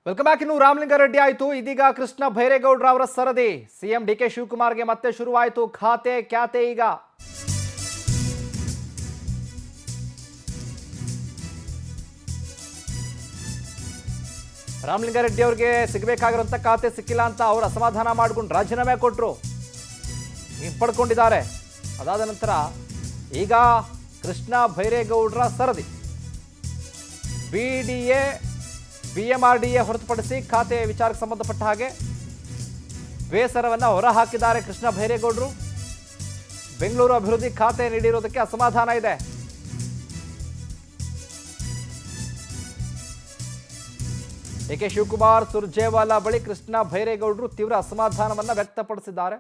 Welcome back. ಇನ್ನು ರಾಮಲಿಂಗಾರೆಡ್ಡಿ ಆಯಿತು, ಇದೀಗ ಕೃಷ್ಣ ಭೈರೇಗೌಡ್ರ ಅವರ ಸರದಿ. ಸಿಎಂ ಡಿ ಕೆ ಶಿವಕುಮಾರ್ಗೆ ಮತ್ತೆ ಶುರುವಾಯಿತು ಖಾತೆ ಕ್ಯಾತೆ. ಈಗ ರಾಮಲಿಂಗಾರೆಡ್ಡಿ ಅವ್ರಿಗೆ ಸಿಗಬೇಕಾಗಿರುವಂತ ಖಾತೆ ಸಿಕ್ಕಿಲ್ಲ ಅಂತ ಅವರು ಅಸಮಾಧಾನ ಮಾಡ್ಕೊಂಡು ರಾಜೀನಾಮೆ ಕೊಟ್ಟರು, ಪಡ್ಕೊಂಡಿದ್ದಾರೆ. ಅದಾದ ನಂತರ ಈಗ ಕೃಷ್ಣ ಭೈರೇಗೌಡ್ರ ಸರದಿ. BDA BMRDA ಹೊರತುಪಡಿಸಿ ಖಾತೆ ವಿಚಾರಕ್ಕೆ ಸಂಬಂಧಪಟ್ಟ ಹಾಗೆ ಬೇಸರವನ್ನು ಹೊರಹಾಕಿದ್ದಾರೆ ಕೃಷ್ಣ ಭೈರೇಗೌಡರು. ಬೆಂಗಳೂರು ಅಭಿವೃದ್ಧಿ ಖಾತೆ ನೀಡಿರೋದಕ್ಕೆ ಅಸಮಾಧಾನ ಇದೆ. ಡಿ ಕೆ ಶಿವಕುಮಾರ್ ಸುರ್ಜೇವಾಲಾ ಬಳಿ ಕೃಷ್ಣ ಭೈರೇಗೌಡರು ತೀವ್ರ ಅಸಮಾಧಾನವನ್ನು ವ್ಯಕ್ತಪಡಿಸಿದ್ದಾರೆ.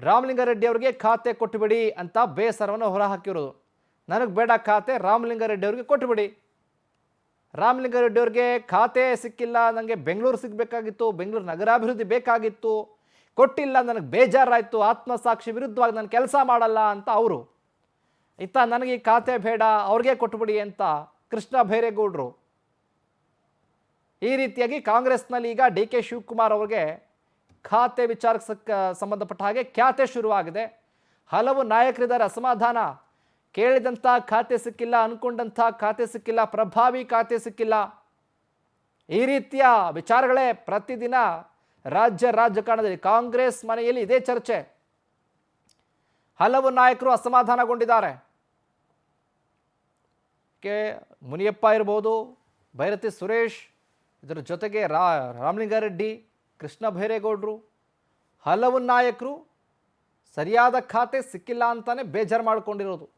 ರಾಮಲಿಂಗಾರೆಡ್ಡಿ ಅವರಿಗೆ ಖಾತೆ ಕೊಟ್ಟುಬಿಡಿ ಅಂತ ಬೇಸರವನ್ನು ಹೊರಹಾಕಿರೋದು. ನನಗೆ ಬೇಡ ಖಾತೆ, ರಾಮಲಿಂಗಾರೆಡ್ಡಿ ಅವರಿಗೆ ಕೊಟ್ಟುಬಿಡಿ. ರಾಮಲಿಂಗಾರೆಡ್ಡಿ ಅವ್ರಿಗೆ ಖಾತೆ ಸಿಕ್ಕಿಲ್ಲ, ನನಗೆ ಬೆಂಗಳೂರು ಸಿಗಬೇಕಾಗಿತ್ತು, ಬೆಂಗಳೂರು ನಗರಾಭಿವೃದ್ಧಿ ಬೇಕಾಗಿತ್ತು, ಕೊಟ್ಟಿಲ್ಲ, ನನಗೆ ಬೇಜಾರಾಯಿತು, ಆತ್ಮಸಾಕ್ಷಿ ವಿರುದ್ಧವಾಗಿ ನಾನು ಕೆಲಸ ಮಾಡಲ್ಲ ಅಂತ ಅವರು. ಇತ್ತ ನನಗೆ ಈ ಖಾತೆ ಬೇಡ, ಅವ್ರಿಗೆ ಕೊಟ್ಟುಬಿಡಿ ಅಂತ ಕೃಷ್ಣ ಭೈರೇಗೌಡರು. ಈ ರೀತಿಯಾಗಿ ಕಾಂಗ್ರೆಸ್ನಲ್ಲಿ ಈಗ ಡಿ ಕೆ ಶಿವಕುಮಾರ್ ಅವ್ರಿಗೆ ಖಾತೆ ವಿಚಾರಕ್ಕೆ ಸಂಬಂಧಪಟ್ಟ ಹಾಗೆ ಖ್ಯಾತೆ ಶುರುವಾಗಿದೆ. ಹಲವು ನಾಯಕರಿದ್ದಾರೆ ಅಸಮಾಧಾನ. ಕೇಳಿದಂಥ ಖಾತೆ ಸಿಕ್ಕಿಲ್ಲ, ಅಂದ್ಕೊಂಡಂಥ ಖಾತೆ ಸಿಕ್ಕಿಲ್ಲ, ಪ್ರಭಾವಿ ಖಾತೆ ಸಿಕ್ಕಿಲ್ಲ. ಈ ರೀತಿಯ ವಿಚಾರಗಳೇ ಪ್ರತಿದಿನ ರಾಜಕಾರಣದಲ್ಲಿ ಕಾಂಗ್ರೆಸ್ ಮನೆಯಲ್ಲಿ ಇದೇ ಚರ್ಚೆ. ಹಲವು ನಾಯಕರು ಅಸಮಾಧಾನಗೊಂಡಿದ್ದಾರೆ. ಮುನಿಯಪ್ಪ ಇರ್ಬೋದು, ಭೈರತಿ ಸುರೇಶ್, ಇದರ ಜೊತೆಗೆ ರಾಮಲಿಂಗಾರೆಡ್ಡಿ, ಕೃಷ್ಣ ಭೈರೇಗೌಡರು, ಹಲವು ನಾಯಕರು ಸರಿಯಾದ ಖಾತೆ ಸಿಕ್ಕಿಲ್ಲ ಅಂತಾನೆ ಬೇಜಾರು ಮಾಡಿಕೊಂಡಿರೋದು.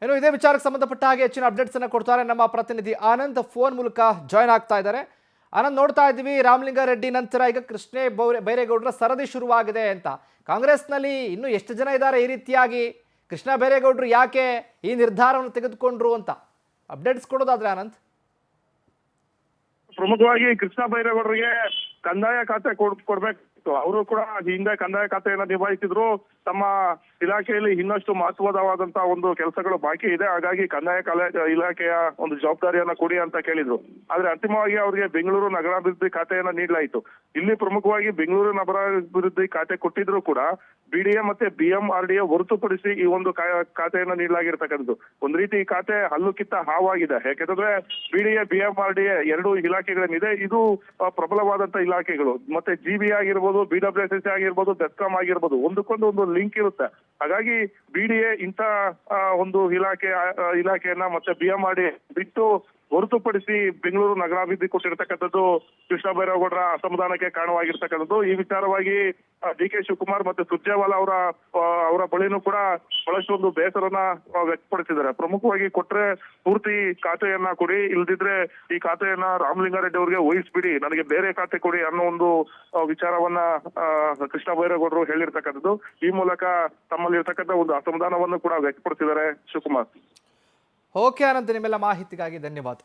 ಇನ್ನು ಇದೇ ವಿಚಾರಕ್ಕೆ ಸಂಬಂಧಪಟ್ಟ ಹಾಗೆ ಹೆಚ್ಚಿನ ಅಪ್ಡೇಟ್ಸ್ ಅನ್ನು ಕೊಡ್ತಾರೆ ನಮ್ಮ ಪ್ರತಿನಿಧಿ ಆನಂದ್. ಫೋನ್ ಮೂಲಕ ಜಾಯ್ನ್ ಆಗ್ತಾ ಇದ್ದಾರೆ. ಆನಂದ್, ನೋಡ್ತಾ ಇದ್ದೀವಿ ರಾಮಲಿಂಗಾರೆಡ್ಡಿ ನಂತರ ಈಗ ಕೃಷ್ಣ ಭೈರೇಗೌಡರ ಸರದಿ ಶುರುವಾಗಿದೆ ಅಂತ. ಕಾಂಗ್ರೆಸ್ನಲ್ಲಿ ಇನ್ನೂ ಎಷ್ಟು ಜನ ಇದ್ದಾರೆ ಈ ರೀತಿಯಾಗಿ? ಕೃಷ್ಣ ಭೈರೇಗೌಡರು ಯಾಕೆ ಈ ನಿರ್ಧಾರವನ್ನು ತೆಗೆದುಕೊಂಡ್ರು ಅಂತ ಅಪ್ಡೇಟ್ಸ್ ಕೊಡೋದಾದ್ರೆ ಆನಂದ್. ಪ್ರಮುಖವಾಗಿ ಕೃಷ್ಣ ಭೈರೇಗೌಡರಿಗೆ ಕಂದಾಯ ಖಾತೆ ಕೊಡ್ಬೇಕಿತ್ತು. ಅವರು ಕೂಡ ಹಿಂದೆ ಕಂದಾಯ ಖಾತೆಯನ್ನ ನಿಭಾಯಿಸಿದ್ರು. ತಮ್ಮ ಇಲಾಖೆಯಲ್ಲಿ ಇನ್ನಷ್ಟು ಮಹತ್ವದವಾದಂತಹ ಒಂದು ಕೆಲಸಗಳು ಬಾಕಿ ಇದೆ, ಹಾಗಾಗಿ ಕಂದಾಯ ಇಲಾಖೆಯ ಒಂದು ಜವಾಬ್ದಾರಿಯನ್ನ ಕೊಡಿ ಅಂತ ಕೇಳಿದ್ರು. ಆದ್ರೆ ಅಂತಿಮವಾಗಿ ಅವರಿಗೆ ಬೆಂಗಳೂರು ನಗರಾಭಿವೃದ್ಧಿ ಖಾತೆಯನ್ನ ನೀಡಲಾಯಿತು. ಇಲ್ಲಿ ಪ್ರಮುಖವಾಗಿ ಬೆಂಗಳೂರು ನಗರಾಭಿವೃದ್ಧಿ ಖಾತೆ ಕೊಟ್ಟಿದ್ರು ಕೂಡ BDA ಮತ್ತೆ BMRDA ಹೊರತುಪಡಿಸಿ ಈ ಒಂದು ಖಾತೆಯನ್ನ ನೀಡಲಾಗಿರ್ತಕ್ಕಂಥದ್ದು. ಒಂದ್ ರೀತಿ ಈ ಖಾತೆ ಹಲ್ಲು ಕಿತ್ತ ಹಾವಾಗಿದೆ. ಯಾಕೆಂದ್ರೆ BDA BMRDA ಎರಡು ಇಲಾಖೆಗಳೇನಿದೆ, ಇದು ಪ್ರಬಲವಾದಂತ ಇಲಾಖೆಗಳು. ಮತ್ತೆ GB ಆಗಿರ್ಬೋದು, BWSS ಆಗಿರ್ಬೋದು, ಬೆಸ್ಕಾಂ ಆಗಿರ್ಬೋದು, ಒಂದಕ್ಕೊಂದು ಒಂದು ಲಿಂಕ್ ಇರುತ್ತೆ. ಹಾಗಾಗಿ BDA ಇಂಥ ಒಂದು ಇಲಾಖೆಯನ್ನ ಮತ್ತೆ BMRDA ಬಿಟ್ಟು ಹೊರತುಪಡಿಸಿ ಬೆಂಗಳೂರು ನಗರಾಭಿವೃದ್ಧಿ ಕೊಟ್ಟಿರ್ತಕ್ಕಂಥದ್ದು ಕೃಷ್ಣ ಭೈರೇಗೌಡರ ಅಸಮಾಧಾನಕ್ಕೆ ಕಾರಣವಾಗಿರ್ತಕ್ಕಂಥದ್ದು. ಈ ವಿಚಾರವಾಗಿ ಡಿ ಕೆ ಶಿವಕುಮಾರ್ ಮತ್ತೆ ಸುರ್ಜೇವಾಲಾ ಅವರ ಬಳಿನೂ ಕೂಡ ಬಹಳಷ್ಟು ಒಂದು ಬೇಸರನ ವ್ಯಕ್ತಪಡಿಸಿದ್ದಾರೆ. ಪ್ರಮುಖವಾಗಿ ಕೊಟ್ರೆ ಪೂರ್ತಿ ಖಾತೆಯನ್ನ ಕೊಡಿ, ಇಲ್ದಿದ್ರೆ ಈ ಖಾತೆಯನ್ನ ರಾಮಲಿಂಗಾರೆಡ್ಡಿ ಅವರಿಗೆ ವಹಿಸ್ಬಿಡಿ, ನನಗೆ ಬೇರೆ ಖಾತೆ ಕೊಡಿ ಅನ್ನೋ ಒಂದು ವಿಚಾರವನ್ನ ಕೃಷ್ಣ ಭೈರೇಗೌಡರು ಹೇಳಿರ್ತಕ್ಕಂಥದ್ದು. ಈ ಮೂಲಕ ತಮ್ಮಲ್ಲಿರ್ತಕ್ಕಂಥ ಒಂದು ಅಸಮಾಧಾನವನ್ನು ಕೂಡ ವ್ಯಕ್ತಪಡಿಸಿದ್ದಾರೆ ಶಿವಕುಮಾರ್. ಓಕೆ ಆನಂದ್, ನಿಮ್ಮೆಲ್ಲ ಮಾಹಿತಿಗಾಗಿ ಧನ್ಯವಾದ.